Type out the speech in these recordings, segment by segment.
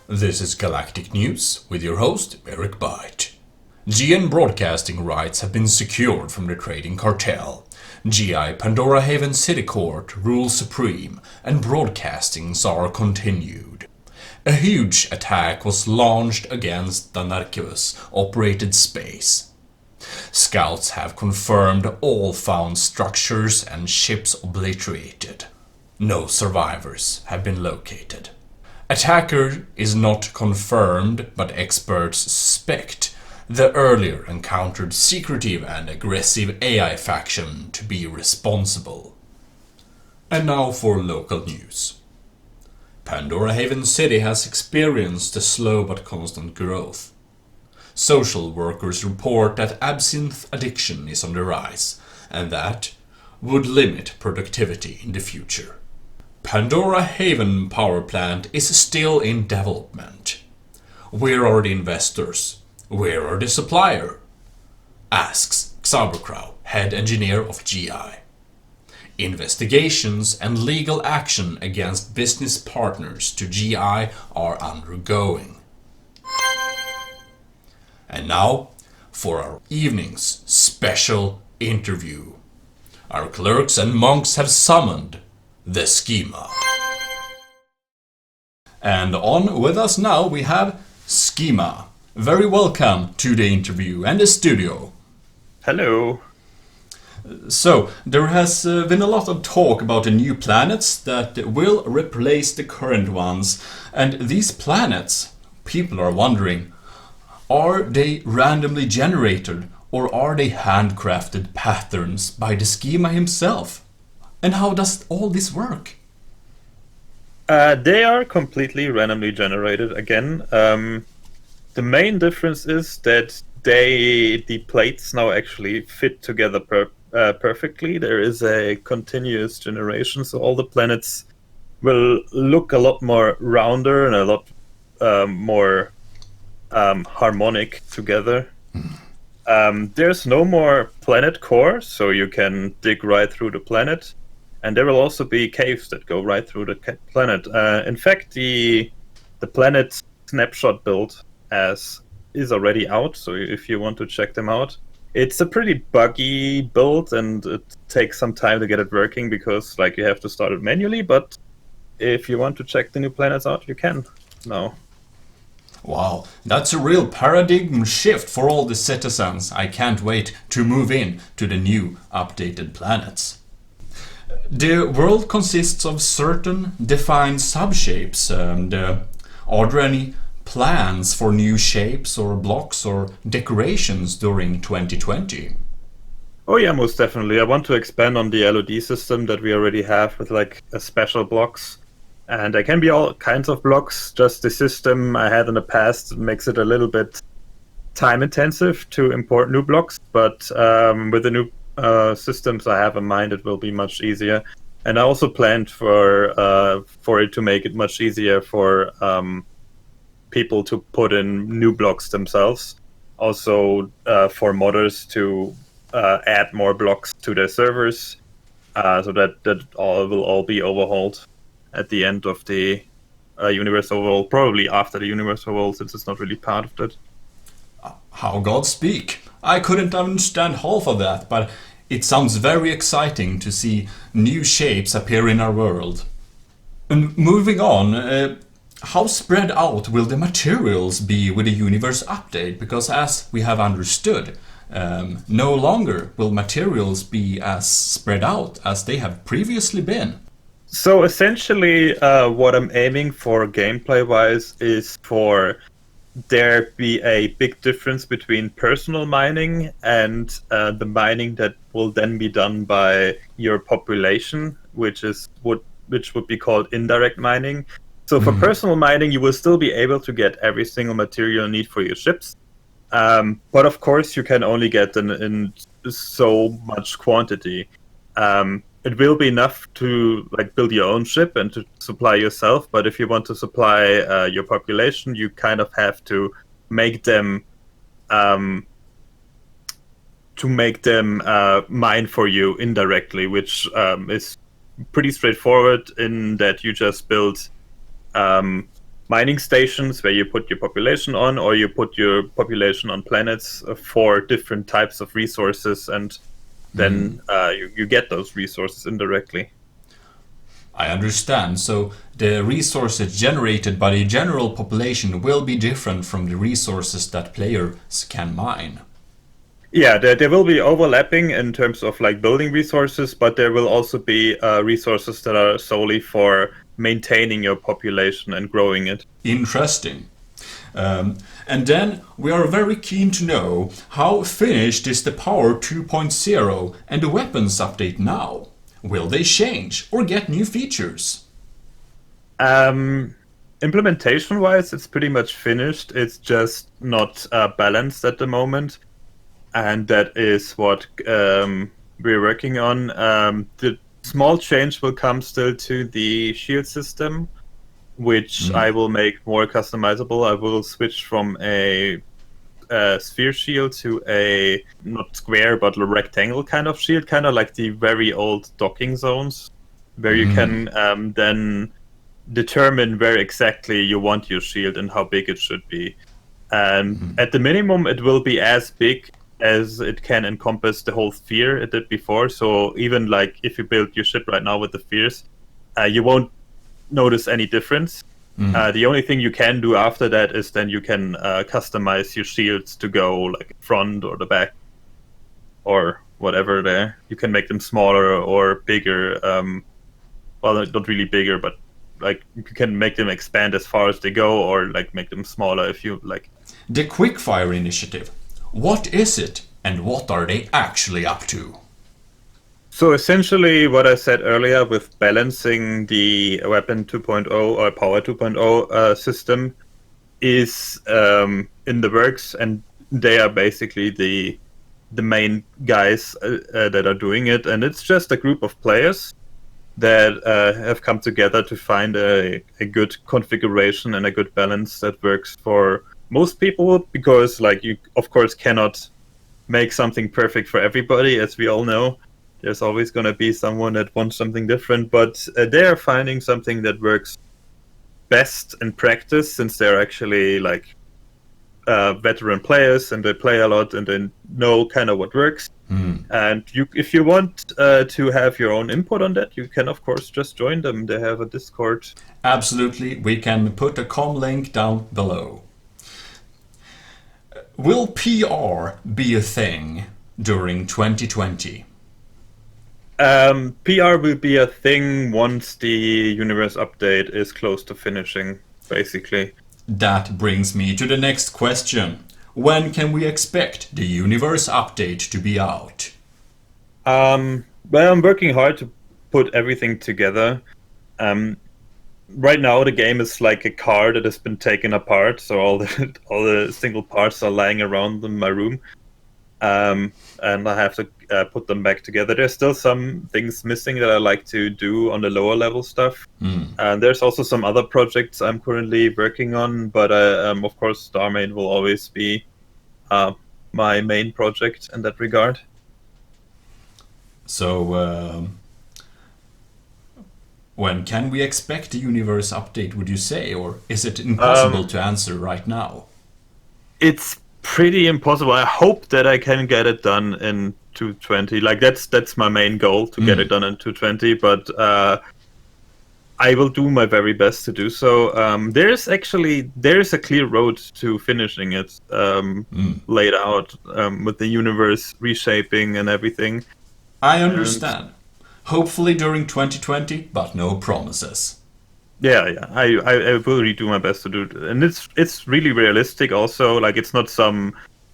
This is Galactic News with your host, Eric Byte. GN broadcasting rights have been secured from the trading cartel. GI Pandora Haven City Court rules supreme and broadcastings are continued. A huge attack was launched against the Narcos-operated space. Scouts have confirmed all found structures and ships obliterated. No survivors have been located. Attacker is not confirmed, but experts suspect the earlier encountered secretive and aggressive AI faction to be responsible. And now for local news. Pandora Haven City has experienced a slow but constant growth. Social workers report that absinthe addiction is on the rise, and that would limit productivity in the future. Pandora Haven power plant is still in development. Where are the investors? Where are the supplier? Asks Xaberkrow, head engineer of GI. Investigations and legal action against business partners to GI are undergoing. And now for our evening's special interview. Our clerks and monks have summoned the Schema. And on with us now we have Schema. Very welcome to the interview and the studio. Hello. So, there has been a lot of talk about the new planets that will replace the current ones. And these planets, people are wondering, are they randomly generated or are they handcrafted patterns by the Schema himself? And how does all this work? They are completely randomly generated again. The main difference is that the plates now actually fit together perfectly. There is a continuous generation, so all the planets will look a lot more rounder and a lot more harmonic together. There's no more planet core, so you can dig right through the planet. And there will also be caves that go right through the planet. In fact, the planet snapshot build is already out, so if you want to check them out. It's a pretty buggy build, and it takes some time to get it working because you have to start it manually, but if you want to check the new planets out, you can now. Wow, that's a real paradigm shift for all the citizens. I can't wait to move in to the new updated planets. The world consists of certain defined subshapes, and are there any plans for new shapes or blocks or decorations during 2020? Oh yeah, most definitely. I want to expand on the LOD system that we already have with a special blocks. And there can be all kinds of blocks. Just the system I had in the past makes it a little bit time intensive to import new blocks, but with the new systems I have in mind, it will be much easier. And I also planned for it to make it much easier for people to put in new blocks themselves. Also for modders to add more blocks to their servers, so that all will all be overhauled at the end of the universe overhaul, probably after the universe overhaul, since it's not really part of that. How gods speak. I couldn't understand half of that, but it sounds very exciting to see new shapes appear in our world. And moving on, how spread out will the materials be with the universe update? Because as we have understood, no longer will materials be as spread out as they have previously been. So essentially, what I'm aiming for gameplay-wise is for there be a big difference between personal mining and the mining that will then be done by your population, which would be called indirect mining. So for personal mining, you will still be able to get every single material you need for your ships. But of course, you can only get them in so much quantity. it will be enough to like build your own ship and to supply yourself. But if you want to supply your population, you kind of have to make them mine for you indirectly, which is pretty straightforward in that you just build mining stations where you put your population on, or you put your population on planets for different types of resources, and then you get those resources indirectly. I understand. So the resources generated by the general population will be different from the resources that players can mine. Yeah, there will be overlapping in terms of like building resources, but there will also be resources that are solely for maintaining your population and growing it. Interesting. And then we are very keen to know how finished is the Power 2.0 and the weapons update now? Will they change or get new features? Implementation-wise, it's pretty much finished. It's just not balanced at the moment, and that is what we're working on. The small change will come still to the shield system, which I will make more customizable. I will switch from a sphere shield to a not square but a rectangle kind of shield, kind of like the very old docking zones, where you can then determine where exactly you want your shield and how big it should be. And at the minimum, it will be as big as it can encompass the whole sphere it did before. So even like if you build your ship right now with the spheres, you won't notice any difference. The only thing you can do after that is then you can customize your shields to go like front or the back or whatever there. You can make them smaller or bigger. Well, not really bigger, but like you can make them expand as far as they go, or like make them smaller if you like. The Quickfire Initiative. What is it and what are they actually up to? So essentially what I said earlier with balancing the Weapon 2.0 or Power 2.0 system is in the works, and they are basically the main guys that are doing it. And it's just a group of players that have come together to find a good configuration and a good balance that works for most people, because like you of course cannot make something perfect for everybody, as we all know. There's always going to be someone that wants something different, but they're finding something that works best in practice, since they're actually like veteran players and they play a lot and they know kind of what works. And if you want to have your own input on that, you can of course just join them. They have a Discord. Absolutely, we can put a com link down below. Will PR be a thing during 2020? PR will be a thing once the universe update is close to finishing, basically. That brings me to the next question. When can we expect the universe update to be out? Well, I'm working hard to put everything together. Right now, the game is like a car that has been taken apart, so all the single parts are lying around in my room, and I have to put them back together. There's still some things missing that I like to do on the lower level stuff, and there's also some other projects I'm currently working on. But of course, StarMade will always be my main project in that regard. So, when can we expect the universe update, would you say? Or is it impossible to answer right now? It's pretty impossible. I hope that I can get it done in 220. Like that's my main goal, to get it done in 220, but I will do my very best to do so. There is a clear road to finishing it laid out with the universe reshaping and everything. I understand. Hopefully during 2020, but no promises. Yeah. I will really do my best to do it, and it's really realistic. Also, like it's not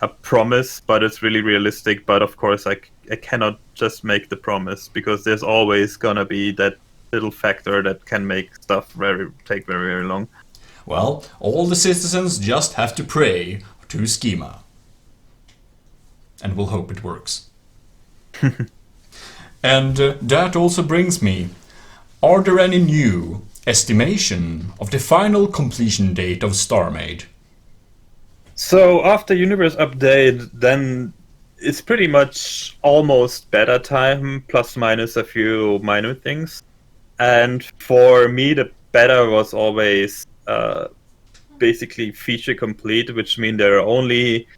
a promise, but it's really realistic. But of course, I cannot just make the promise, because there's always gonna be that little factor that can make stuff take very, very long. Well, all the citizens just have to pray to Schema, and we'll hope it works. And that also brings me, are there any new estimation of the final completion date of StarMade? So after Universe Update, then it's pretty much almost beta time, plus minus a few minor things. And for me, the beta was always basically feature complete, which means there are only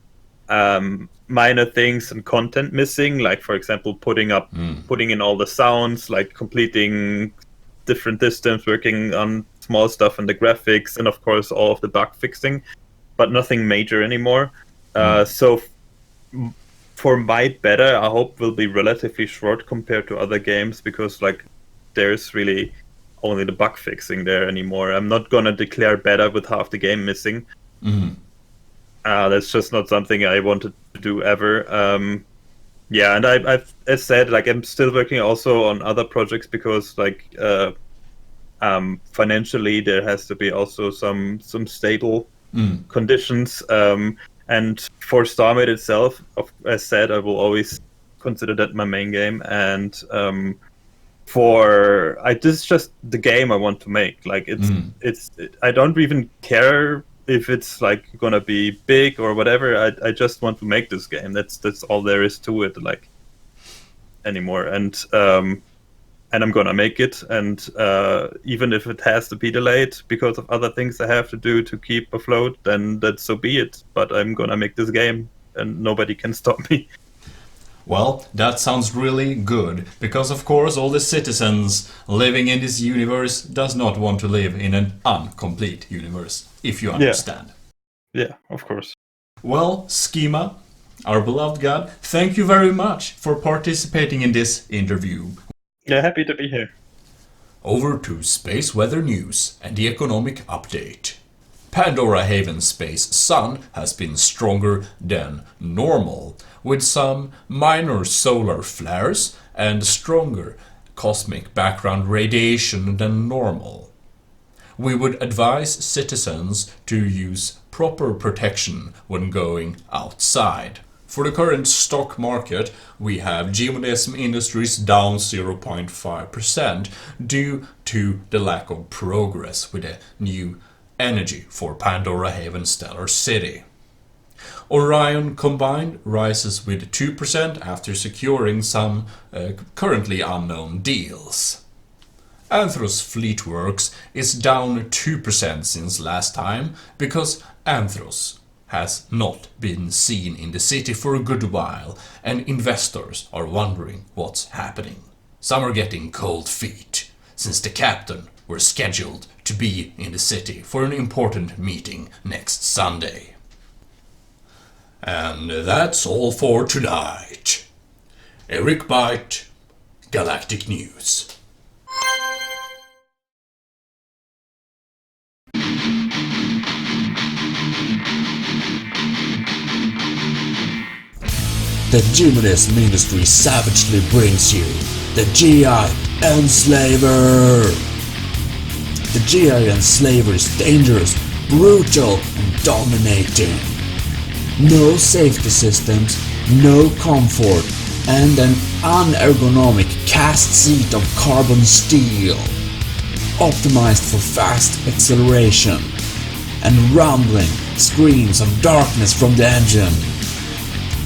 minor things and content missing, like for example putting in all the sounds, like completing different systems, working on small stuff in the graphics, and of course all of the bug fixing, but nothing major anymore. So for my beta, I hope will be relatively short compared to other games, because like there's really only the bug fixing there anymore. I'm not gonna declare beta with half the game missing. That's just not something I wanted to do ever. Yeah, and I've as said, like I'm still working also on other projects, because like financially there has to be also some stable conditions. And for StarMade itself, as said, I will always consider that my main game. And this is just the game I want to make. Like I don't even care if it's like gonna be big or whatever. I just want to make this game. That's all there is to it, like, anymore. And I'm gonna make it. And even if it has to be delayed because of other things I have to do to keep afloat, then that's so be it. But I'm gonna make this game, and nobody can stop me. Well, that sounds really good, because of course all the citizens living in this universe does not want to live in an incomplete universe, if you understand. Yeah, of course. Well, Schema, our beloved god, thank you very much for participating in this interview. Yeah, happy to be here. Over to space weather news and the economic update. Pandora Haven's space sun has been stronger than normal, with some minor solar flares and stronger cosmic background radiation than normal. We would advise citizens to use proper protection when going outside. For the current stock market, we have Gmodism Industries down 0.5% due to the lack of progress with a new energy for Pandora Haven Stellar City. Orion combined rises with 2% after securing some currently unknown deals. Anthros Fleetworks is down 2% since last time, because Anthros has not been seen in the city for a good while, and investors are wondering what's happening. Some are getting cold feet, since the captain were scheduled to be in the city for an important meeting next Sunday. And that's all for tonight. Eric Byte, Galactic News. The Gmodism Industry savagely brings you the GI Enslaver. The GI Enslaver is dangerous, brutal, and dominating. No safety systems, no comfort, and an unergonomic cast seat of carbon steel. Optimized for fast acceleration, and rumbling screams of darkness from the engine.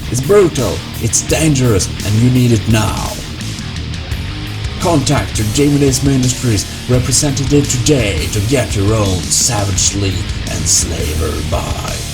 It's brutal, it's dangerous, and you need it now. Contact your Gmodism Industries representative today to get your own savagely Enslaver buy.